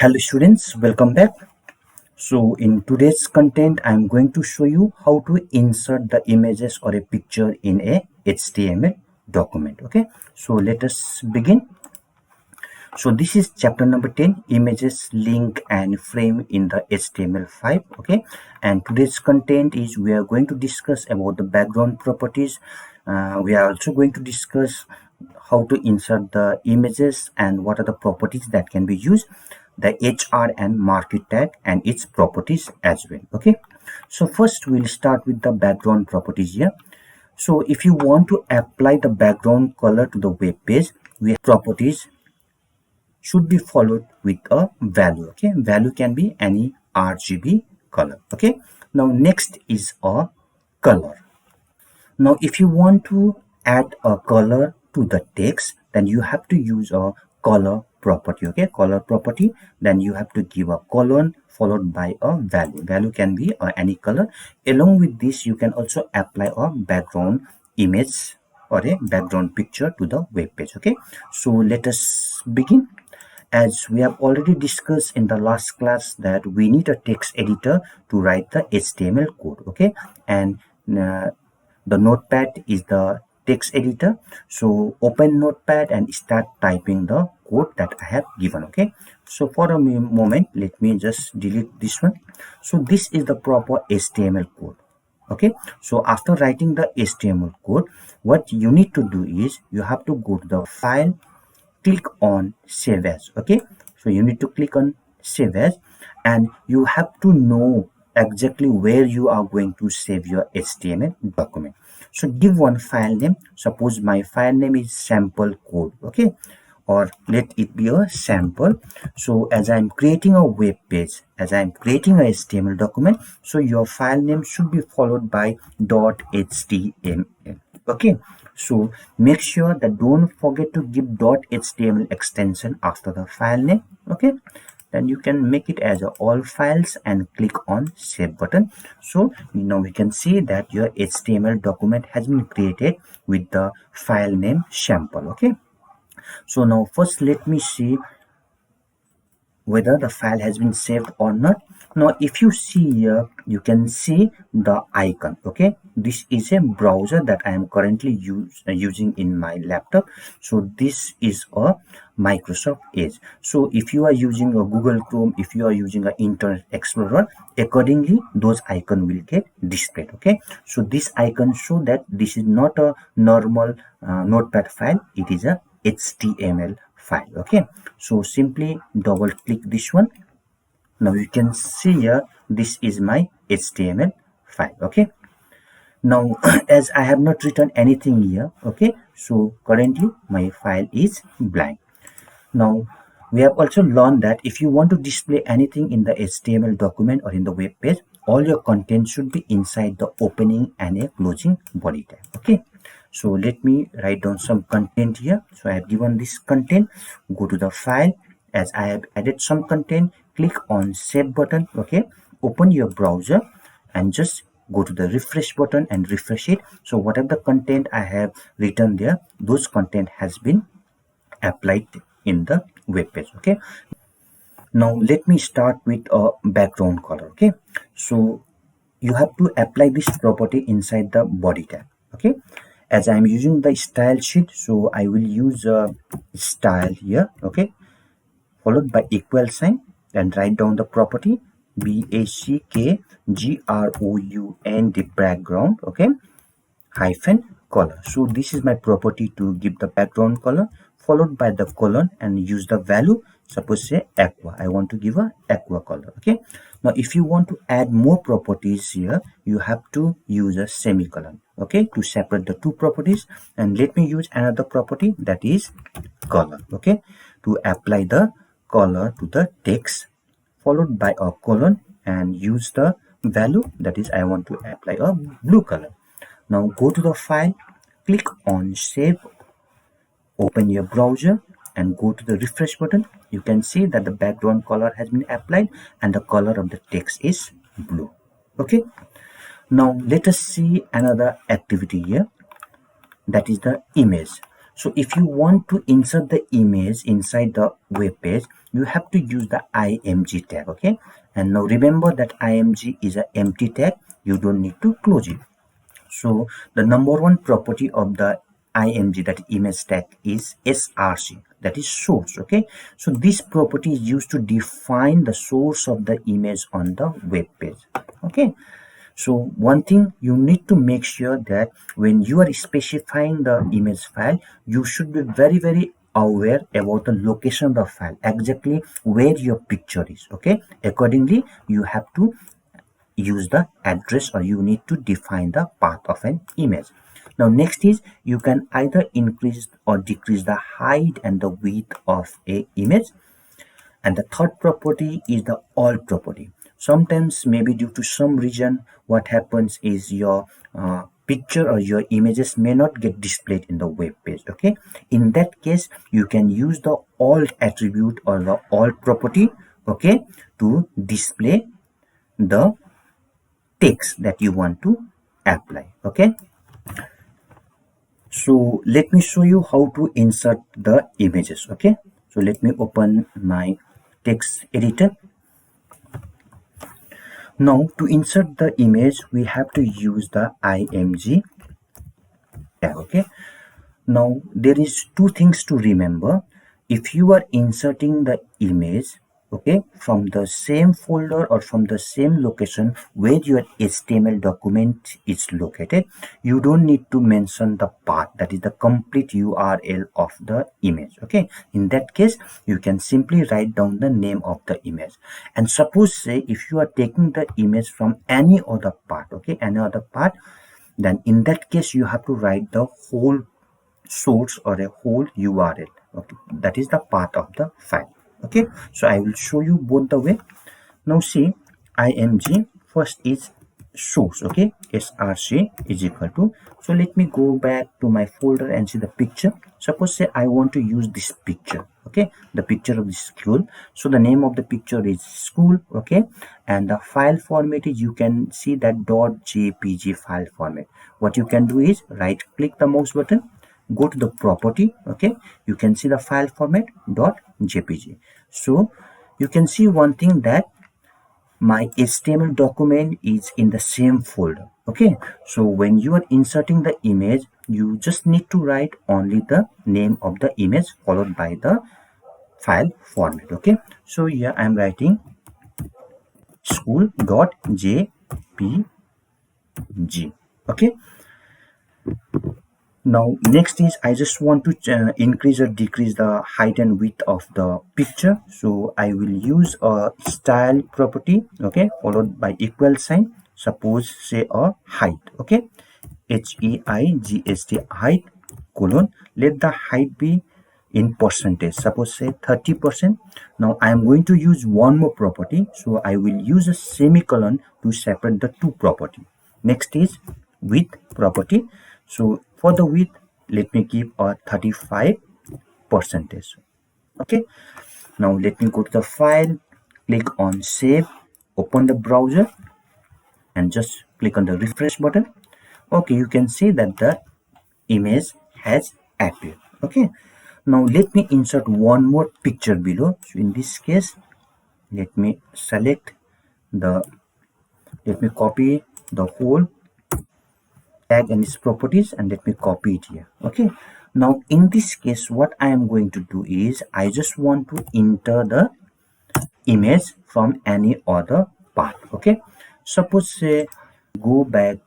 Hello students, welcome back. So in today's content, I'm going to show you how to insert the images or a picture in a HTML document. Okay, so let us begin. So this is chapter number 10, images, link and frame in the HTML5. Okay, and today's content is we are going to discuss about the background properties. We are also going to discuss how to insert the images and what are the properties that can be used, the HR and market tag and its properties as well. Okay, so first we'll start with the background properties here. So if you want to apply the background color to the web page, we have properties should be followed with a value. Okay, value can be any RGB color. Okay, now next is a color. Now if you want to add a color to the text, then you have to use a color property. Okay, color property, then you have to give a colon followed by a value can be any color. Along with this, you can also apply a background image or a background picture to the web page. Okay, so let us begin. As we have already discussed in the last class that we need a text editor to write the HTML code. Okay, and the notepad is the text editor. So open notepad and start typing the code that I have given. Okay, so for a moment let me just delete this one. So this is the proper HTML code. Okay, so after writing the HTML code, what you need to do is you have to go to the file, click on save as. Okay, so you need to click on save as and you have to know exactly where you are going to save your HTML document. So give one file name. Suppose my file name is sample code. Okay, or let it be a sample. So as I'm creating a web page, as I'm creating a HTML document, so your file name should be followed by .html. Okay, so make sure that don't forget to give .html extension after the file name. Okay, then you can make it as all files and click on save button. So now we can see that your HTML document has been created with the file name sample. Okay, so now first let me see whether the file has been saved or not. Now if you see here, you can see the icon. Okay, this is a browser that I am currently using in my laptop. So this is a Microsoft Edge. So if you are using a Google Chrome, if you are using an Internet Explorer, accordingly those icon will get displayed. Okay, so this icon show that this is not a normal notepad file, it is a HTML file. Okay, so simply double click this one. Now you can see here this is my HTML file. Okay, now as I have not written anything here, okay, so currently my file is blank. Now we have also learned that if you want to display anything in the HTML document or in the web page, all your content should be inside the opening and a closing body tag. Okay, so let me write down some content here. So I have given this content. Go to the file. As I have added some content, click on save button. Okay, open your browser and just go to the refresh button and refresh it. So whatever the content I have written there, those content has been applied in the web page. Okay, now let me start with a background color. Okay, so you have to apply this property inside the body tag. Okay, as I'm using the style sheet, so I will use a style here. Okay, followed by equal sign and write down the property background, the background. Okay, hyphen color. So this is my property to give the background color, followed by the colon and use the value. Suppose say aqua, I want to give a aqua color. Okay, now if you want to add more properties here, you have to use a semicolon. Okay, to separate the two properties. And let me use another property, that is color. Okay, to apply the color to the text, followed by a colon and use the value, that is I want to apply a blue color. Now go to the file, click on save, open your browser and go to the refresh button. You can see that the background color has been applied and the color of the text is blue. Okay, now let us see another activity here, that is the image. So if you want to insert the image inside the web page, you have to use the img tag. Okay, and now remember that img is an empty tag, you don't need to close it. So the number one property of the img, that image tag, is src, that is source. Okay, so this property is used to define the source of the image on the web page. Okay, so one thing you need to make sure that when you are specifying the image file, you should be very aware about the location of the file, exactly where your picture is. Okay, accordingly you have to use the address, or you need to define the path of an image. Now next is, you can either increase or decrease the height and the width of a image. And the third property is the all property. Sometimes, maybe due to some reason, what happens is your picture or your images may not get displayed in the web page. Okay, in that case you can use the alt attribute or the alt property, okay, to display the text that you want to apply. Okay, so let me show you how to insert the images. Okay, so let me open my text editor. Now to insert the image, we have to use the img tag. Okay, now there is two things to remember. If you are inserting the image, okay, from the same folder or from the same location where your HTML document is located, you don't need to mention the path, that is the complete URL of the image. Okay, in that case you can simply write down the name of the image. And suppose, say, if you are taking the image from any other part, okay, any other part, then in that case you have to write the whole source or a whole URL. Okay, that is the path of the file. Okay, so I will show you both the way. Now see, img first is source. Okay, src is equal to, so let me go back to my folder and see the picture. Suppose, say, I want to use this picture. Okay, the picture of the school. So the name of the picture is school. Okay, and the file format is, you can see that .jpg file format. What you can do is right click the mouse button, go to the property. Okay, you can see the file format .jpg. So you can see one thing, that my HTML document is in the same folder. Okay, so when you are inserting the image, you just need to write only the name of the image followed by the file format. Okay, so here I am writing school.jpg. Okay, now next is, I just want to increase or decrease the height and width of the picture. So I will use a style property, okay, followed by equal sign. Suppose, say, a height. Okay, HEIGST, height, colon, let the height be in percentage. Suppose, say, 30%. Now I am going to use one more property, so I will use a semicolon to separate the two property. Next is width property. So for the width, let me keep a 35%. Okay, now let me go to the file, click on save, open the browser, and just click on the refresh button. Okay, you can see that the image has appeared. Okay, now let me insert one more picture below. So in this case, let me select the, let me copy the whole tag and its properties, and let me copy it here. Okay, now in this case what I am going to do is, I just want to enter the image from any other part. Okay, suppose, say, go back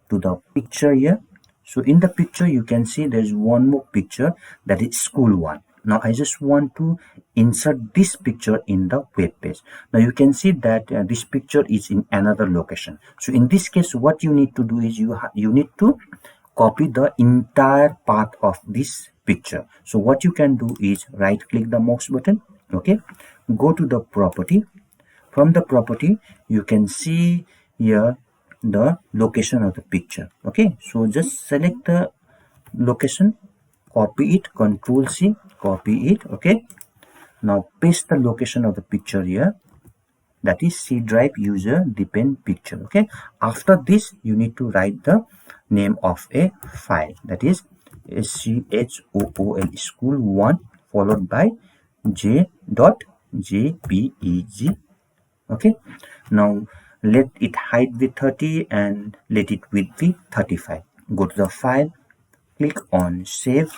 to the picture here. So in the picture you can see there's one more picture, that is school one. Now I just want to insert this picture in the web page. Now you can see that this picture is in another location. So in this case what you need to do is, you need to copy the entire path of this picture. So what you can do is right click the mouse button. Okay, go to the property. From the property you can see here the location of the picture. Okay, so just select the location, copy it, Control C, copy it. Okay, now paste the location of the picture here, that is C drive user depend picture. Okay, after this you need to write the name of a file, that is school school 1 followed by j.jpeg. Okay, now let it height be 30 and let it width be 35. Go to the file, click on save,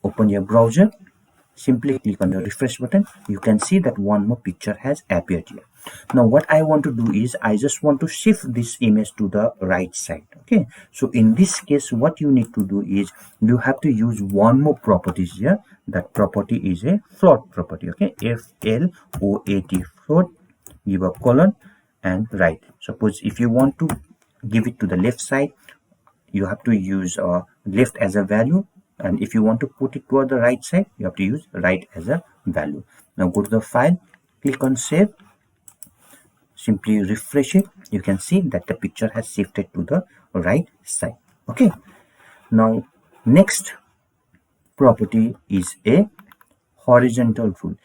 open your browser, simply click on the refresh button. You can see that one more picture has appeared here. Now what I want to do is I just want to shift this image to the right side. Okay, so in this case what you need to do is you have to use one more properties here. That property is a float property. Okay, float, float, give a colon and right. Suppose if you want to give it to the left side, you have to use left as a value, and if you want to put it toward the right side, you have to use right as a value. Now go to the file, click on save, simply refresh it. You can see that the picture has shifted to the right side. Okay, now next property is a horizontal rule.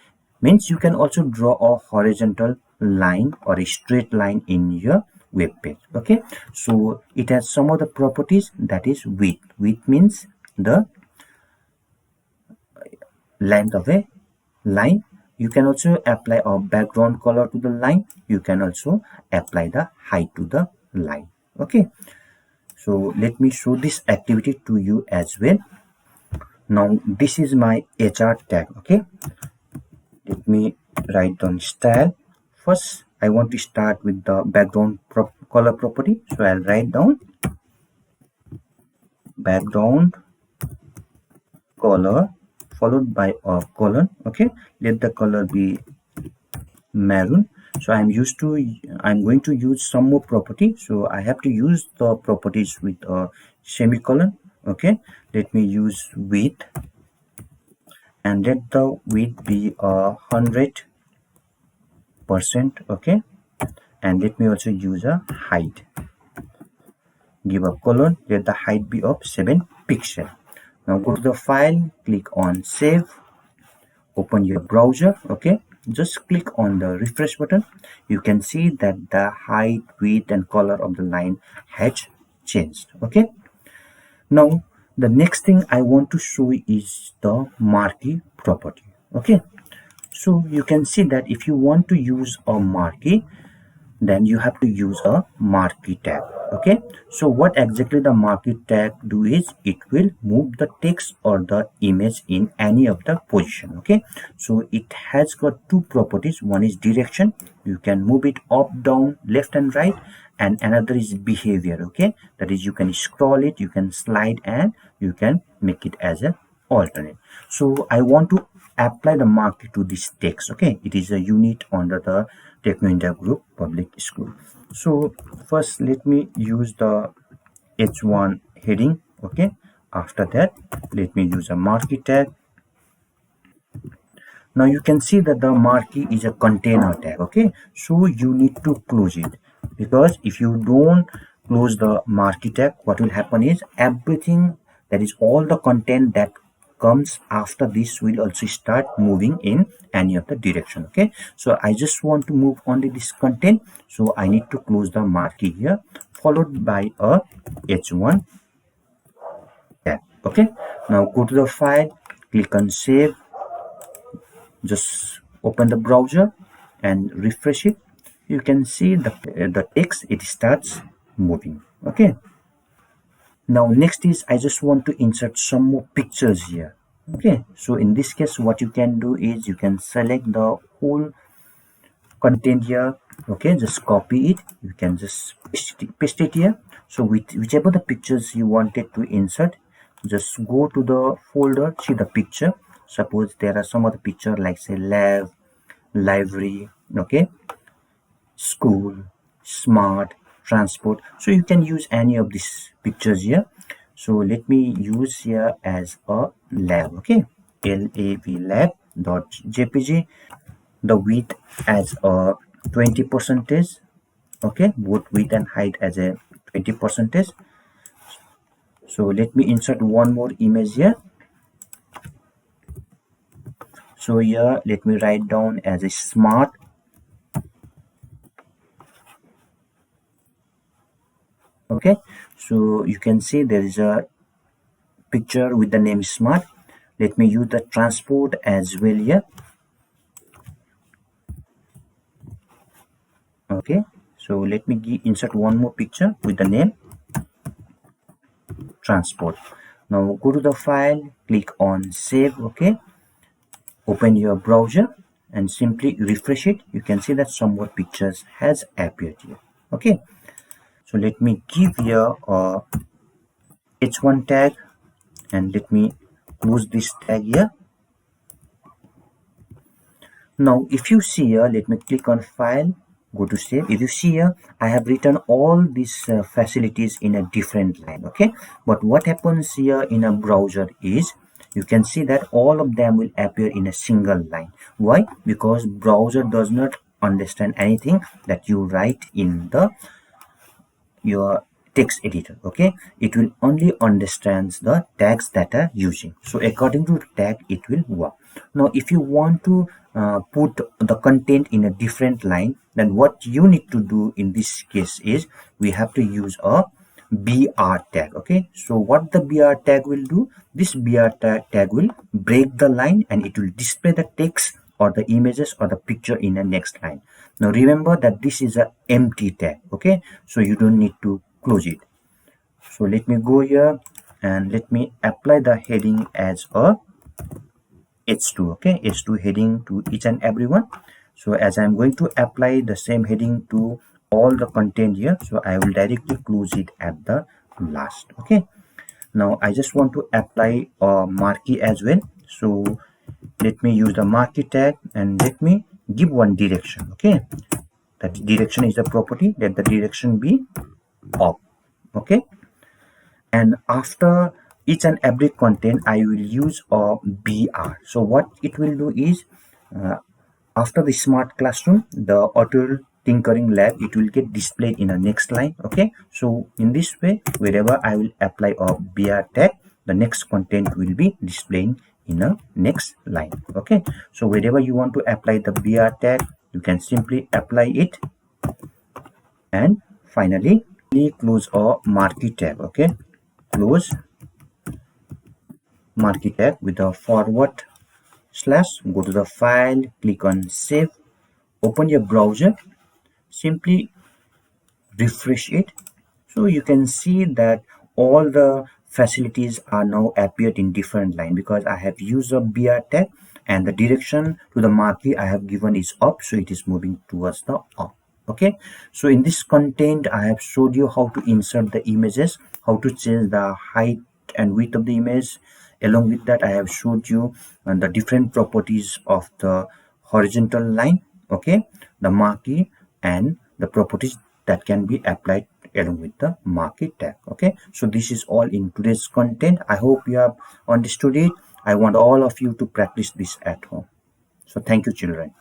Means you can also draw a horizontal line or a straight line in your web page. Okay, so it has some of the properties, that is width. Width means the length of a line. You can also apply a background color to the line. You can also apply the height to the line. Okay, so let me show this activity to you as well. Now this is my HR tag. Okay, let me write down style. First I want to start with the background color property, so I'll write down background color followed by a colon. Okay, let the color be maroon. So I'm going to use some more property, so I have to use the properties with a semicolon. Okay, let me use width and let the width be 100%. Okay, and let me also use a height, give a colon, let the height be of 7 pixel. Now go to the file, click on save, open your browser. Okay, just click on the refresh button. You can see that the height, width and color of the line has changed. Okay, now the next thing I want to show is the marquee property. Okay, so you can see that if you want to use a marquee, then you have to use a marquee tag. Okay, so what exactly the marquee tag do is it will move the text or the image in any of the position. Okay, so it has got two properties. One is direction, you can move it up, down, left and right, and another is behavior. Okay, that is you can scroll it, you can slide, and you can make it as a alternate. So I want to apply the marquee to this text. Okay, it is a unit under the Techno India Group Public School. So first let me use the H1 heading. Okay, after that let me use a marquee tag. Now you can see that the marquee is a container tag. Okay, so you need to close it, because if you don't close the marquee tag, what will happen is everything, that is all the content that comes after this will also start moving in any of the direction. Okay, so I just want to move only this content, so I need to close the marquee here followed by a H1 tag. Okay, now go to the file, click on save, just open the browser and refresh it. You can see the text, it starts moving. Okay, now next is I just want to insert some more pictures here. Okay, so in this case what you can do is you can select the whole content here. Okay, just copy it, you can just paste it here. So with whichever the pictures you wanted to insert, just go to the folder, see the picture. Suppose there are some other picture like say lab, library, okay, school, smart, transport. So you can use any of these pictures here. So let me use here as a lab. Okay, lab dot jpg, the width as a 20 percentage. Okay, both width and height as a 20 percentage. So let me insert one more image here. So here let me write down as a smart. Okay, so you can see there is a picture with the name smart. Let me use the transport as well here. Okay, so let me insert one more picture with the name transport. Now go to the file, click on save. Okay, open your browser and simply refresh it. You can see that some more pictures has appeared here. Okay, so let me give here a h1 tag and let me close this tag here. Now if you see here, let me click on file, go to save. If you see here, I have written all these facilities in a different line. Okay, but what happens here in a browser is you can see that all of them will appear in a single line. Why? Because browser does not understand anything that you write in the your text editor. Okay, it will only understands the tags that are using, so according to the tag it will work. Now if you want to put the content in a different line, then what you need to do in this case is we have to use a br tag. Okay, so what the br tag will do, this tag will break the line and it will display the text or the images or the picture in the next line. Now remember that this is a empty tag. Okay, so you don't need to close it. So let me go here and let me apply the heading as a h2. Okay, h2 heading to each and every one. So as I'm going to apply the same heading to all the content here, so I will directly close it at the last. Okay, now I just want to apply a marquee as well. So let me use the marquee tag and let me give one direction. Okay, that direction is the property, let the direction be up. Okay, and after each and every content I will use a br. So what it will do is after the smart classroom, the auto tinkering lab, it will get displayed in the next line. Okay, so in this way, wherever I will apply a br tag, the next content will be displaying in a next line. Okay, so wherever you want to apply the br tag, you can simply apply it. And finally close a marquee tag. Okay, close marquee tag with a forward slash. Go to the file, click on save, open your browser, simply refresh it. So you can see that all the facilities are now appeared in different line because I have used a br tag and the direction to the marquee I have given is up, so it is moving towards the up. Okay, so in this content I have showed you how to insert the images, how to change the height and width of the image. Along with that, I have showed you the different properties of the horizontal line, okay, the marquee, and the properties that can be applied along with the marquee tag. Okay, so this is all in today's content. I hope you have understood it. I want all of you to practice this at home. So thank you, children.